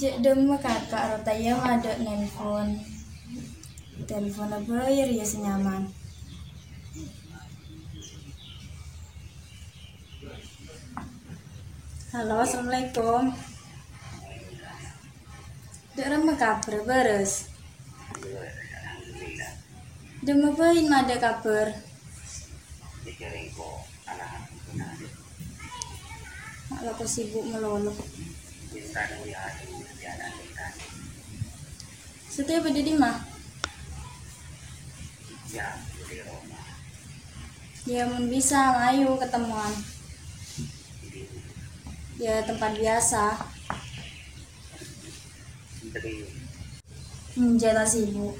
Jek dema kakak rotaya ada nelpon. Telepon apa ya senyaman. Halo, assalamualaikum. Dek ramah kabar beres. Dema bain ada kabar. Mak aku sibuk melolok. Setiap ada di mah? Ya mun bisa, ayo ketemuan. Ya tempat biasa. Jatah sibuk.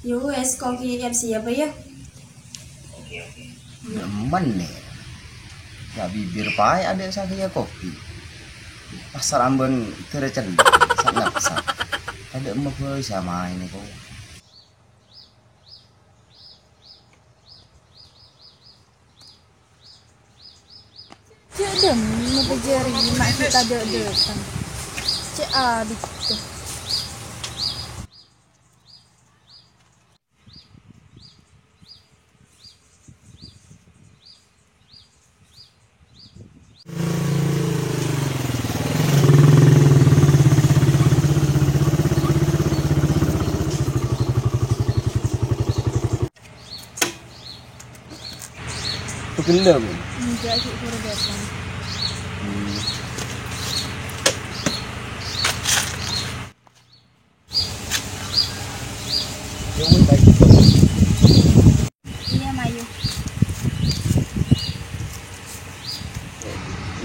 Yo wes koki siapa ya? Nemen nih. Ya bibir pai ada saya kopi. Pasar Ambon terecen sangat besar. Ada emak sama ini kok. Cek dem, ngepejari mak kita dek-dekan. Cek adik tuh. Gelem. Enggak sih suruh datang. Yang baik itu. Iya Mayu.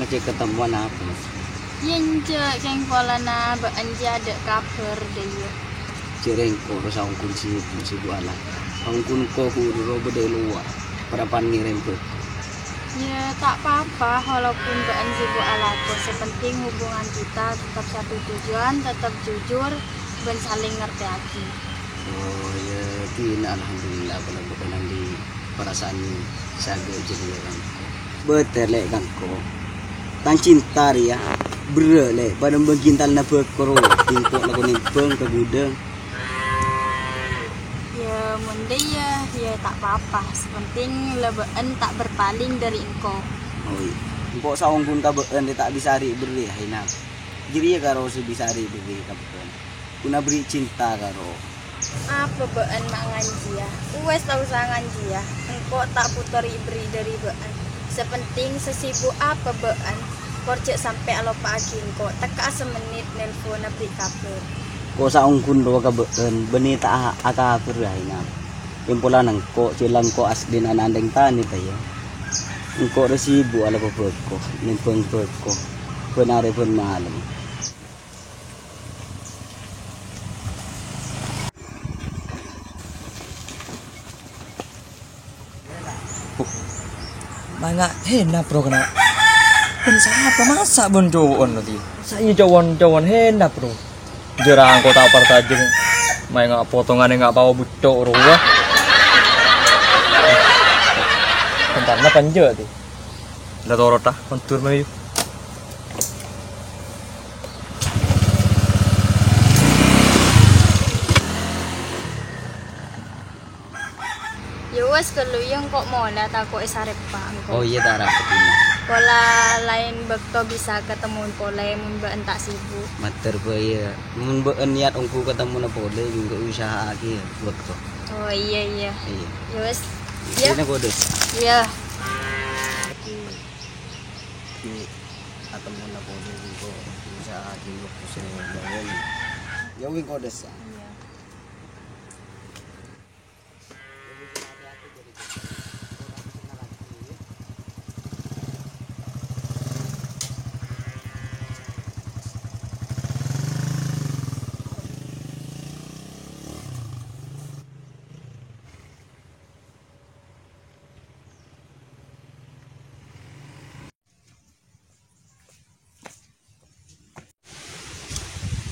Nanti ketemuan apa? Yenje keng polana ba anja ada kabar deh ya. Cereng ko sa ong kun si buala. Ong kun ko ro bede luar. Para pangirim ko. Ya tak apa-apa walaupun ba anja bu alako. Sepenting hubungan kita tetap satu tujuan, tetap jujur dan saling ngerti lagi. Oh ya, tin alhamdulillah kalau bukan di perasaan saga jadi kan. Betul lek kan ko. Tan cinta ya. Bre lek pada begintal na bekoro tingkok lagu nimpeng ke gudang. Ya munde ya tak apa-apa. Sepenting lebeen tak berpaling dari engkau. Oh iya. Empok saung pun kabeen tak bisa ri beri hina. Jadi ya karo si bisa ri beri kabeen. Kuna beri cinta karo. Apa been mak ngaji ya? Uwes tak usah ngaji ya. Engkau tak putar beri dari been. Sepenting sesibuk apa been. Korcek sampai alo pagi engkau. Teka semenit nelpon beri kabar. Ko saung kun do kabeen beni tak aka beri hina. Impolan engko cilang ko asdin anandeng tani tayo. Engko resibu ala ko nimpeng ko. Penare pun malam. Mana hendak bro kena. Ben siapa masa bon cowon nanti. Saya cowon hendak bro. Jarang kau tak pertajeng. Main ngak potongan ngak bawa bucok ruah. Bentar na panja tu. Dah torot dah kontur mayu. Ya wes kalau yang kok mola tak kok esarep pak engkau. Oh iya tak rapat. Pola lain bekto bisa ketemu pola yang mbak tak sibuk. Mater ya. Mun beun niat ongku ketemu na pole juga usaha lagi buat ko. Oh iya. Iya. Ya wes. Ya. Ini kode. Ya. Ketemu na pole juga usaha lagi buat ko sa bawon. Yawin kode sa.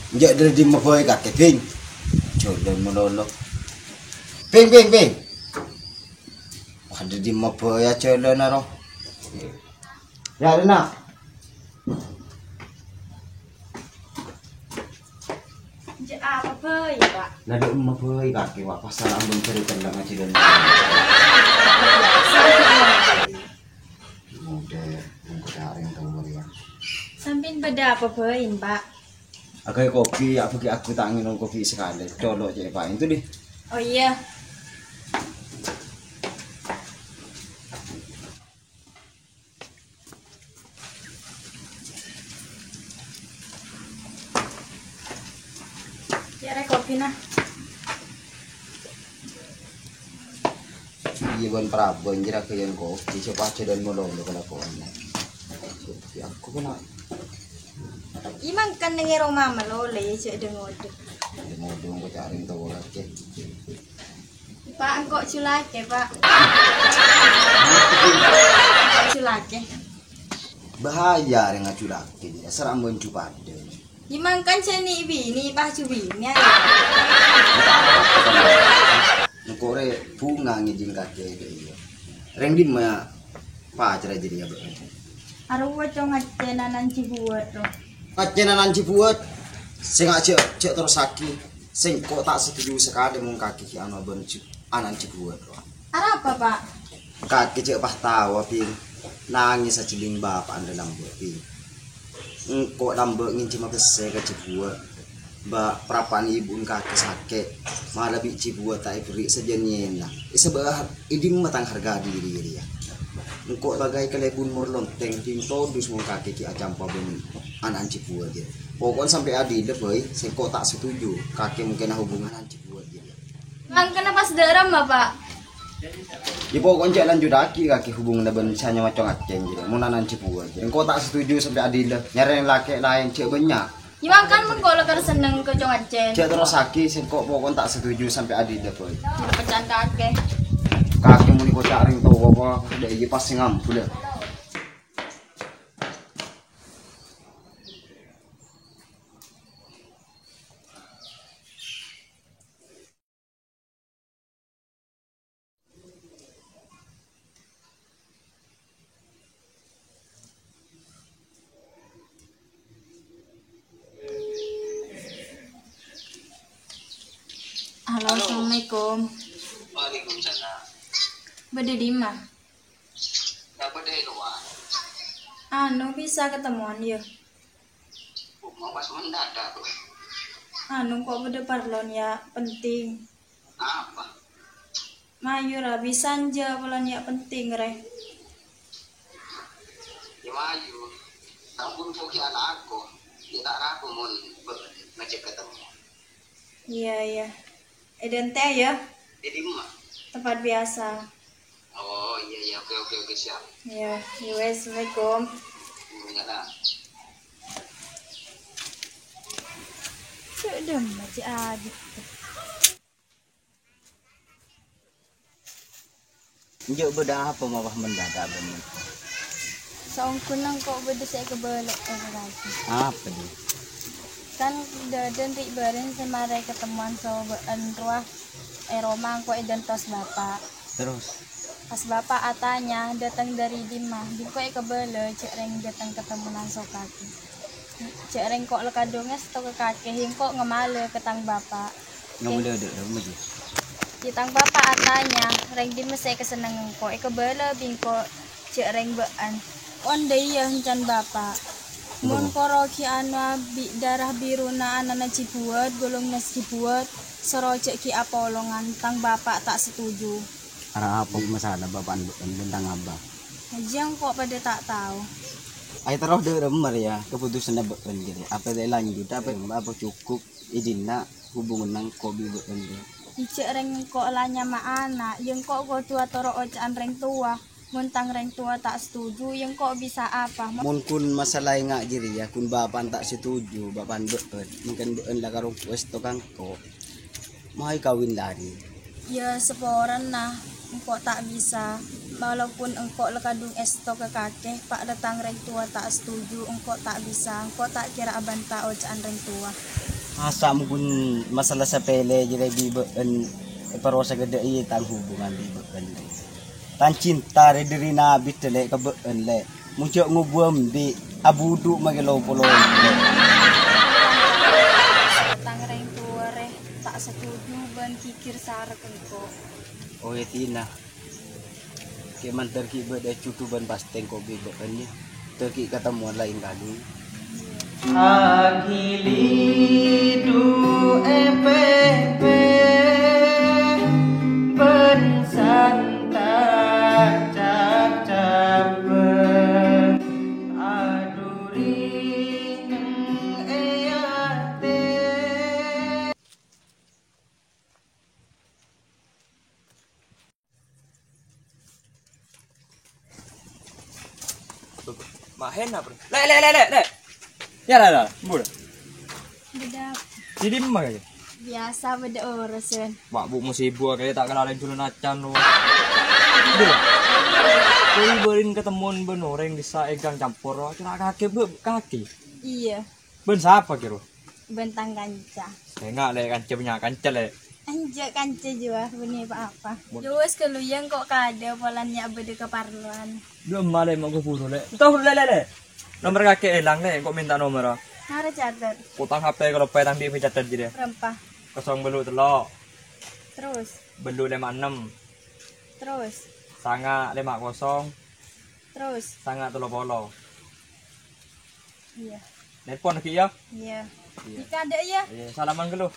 Njak dari di maboy kakek ping. Jodoh melolo. Ping. Ada di maboy aja lo naro. Ya Rena. Lalu emak boy kaki wak pasal ambon cerita tentang ngaji dan udah dari yang tahu ya. Samping beda apa bain, Pak? Agak kopi, aku tak minum kopi sekali. Colok je Pak itu deh. Oh iya. Ya rek kopi nah. Iya ban Prabon jira ke yang kopi coba aja dan molong kalau kau ya aku kena Imang kan nengero mama lo le cek dengode. mau dong kau cari tahu lagi. Pak engkok culake, Pak. Engkok culake. Bahaya yang ngaculakin ya seram ban cupade. Imang kan ceni bini pah cubini ya. Nukore bunga ngijing kakek dia. Reng di mah pacar jadi ya bro. Aru wacong acenanan cibuat to. Kacenanan cibuat sing aja cek terus sakit. Sing kok tak setuju sekali mung kaki ki ana ben anan cibuat. Ara apa, Pak? Kaki cek pah tawa ping nangis sajiling bapak anda lambe ping. Engko lambe nginci mah bese ke cibuat. Ba prapan ibu kaki sakit malah bi cibuat tak beri sejenyen lah. Isebah idim matang harga diri ya. Engko bagai kelebun mur lonteng ting todus mung kaki ki acampa ben anan cibuat dia. Pokon sampai adi deh boy, sing kok tak setuju kaki mungkin hubungan anan cibuat dia. Mang kenapa sederam, Bapak? Ya pokoknya cek lanjut kaki hubungan ben sanya macam aceng jadi mau nanan cipuan jadi kau tak setuju sampai adil nyari laki lain cek banyak Imang kan mun kalau lekar seneng ke cong acen. cek terus sakit sih kok pokoknya tak setuju sampai adil boy Pecan kake. kaki mau kau cari tuh apa ada iya pasti ngampu deh. Halo, assalamualaikum. Waalaikumsalam. Bede di mah. Dapat deh luar. Anu bisa ketemuan ya. Mau pas mendadak tuh. Anu kok bede parlon ya penting. Apa? Mayura bisa aja bulan ya penting reh. Ya mayu. Ampun poki anak aku. Ya tak ragu mun ngecek ketemu. Iya iya. Eden teh ya Jadi mah. tempat biasa. Oh iya oke siap. Ya, assalamualaikum. Enggak lah. Sudah masih adik. Njuk beda apa mawah mendadak bener Saung kunang kok bede saya kebelok lagi. apa dia Kan dadan rik bareng semare ketemuan sobean ruah Roma kok eden tos bapak. terus Pas bapak atanya datang dari Dimah, kok kebele cek reng datang ketemu nang kaki. Cek reng kok lekadungnya stok ke kaki, hing kok ngemale ketang bapak. nggak boleh ada lagi Kitang bapak atanya, reng Dimah saya kesenengan kok kebele bingko cek reng bean. Onde iya hencan bapak. Mun koroki anu darah biru na anana cibuat, golongnya cibuat, serocek ki apolongan tang bapak tak setuju. arah apa masalah bapak tentang abah Ajang kok pada tak tahu. ayo terus deh remar ya keputusan beken gitu apa dia lanjut apa cukup idina hubungan nang kobi beken gitu Icek reng kok lanya ma anak, yang kok tua toro ocaan reng tua. Muntang reng tua tak setuju, yang kok bisa apa? mun kun masalah ngak jiri ya kun bapan tak setuju bapan beken mungkin beken lah karo wes tukang kok mau kawin lari Ya seporan nah, engkau tak bisa. Walaupun engkau lekadung esto ke kakek, pak datang reng tua tak setuju, engkau tak bisa. Engkau tak kira abanta ocaan reng tua. asa mungkin masalah sepele jiri di beken parosa gede iya tang hubungan di beken tan cinta re diri nabi tele ke beken le muncul ngubuam di abudu magelo polo Datang reng tua reh tak setuju. bean kikir sarak engko. Oh ya Tina. Kayak mantar ki beda cutuban pasteng kopi bekannya. Terki ketemuan lain kali. Agili du EPP ben santa cap capen aduri neng eyate. Mahen apa? Le. Ya lah. Bud. Beda Jadi mah kayak. biasa beda urusan. Mak bu musibah kayak tak kenal dulu nacan lu. Kau berin ketemuan ben orang bisa egang campur. Kira kaki bu kaki. Iya, Ben siapa kira? bentang kanca. Saya nggak le kanca punya kanca le. Anjak kanca juga benih apa? Juas keluyang kok kada polannya beda keparluan. Belum malah mau ke puru le. Tahu le. Nomor kakek hilang le. Kok minta nomor? Harus catat Utang HP kalau petang di catat jadi. rempah. Kosong belu telok. Terus, Belu 56. terus, Sanga 50. terus. Sanga 30. Iya, Nelpon lagi ya. iya. Iya. Jika ada ya. Salaman ke lu.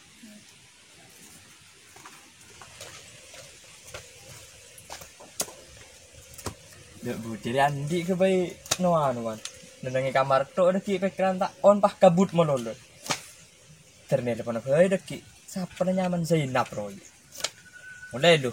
Dek bu, jadi andi ke bayi noan. Nenengi kamar tuh ada ki pikiran tak on pah kabut melolo. Ternyata pernah bayi deki. Siapa nyaman Zainab roy. Mulai lu.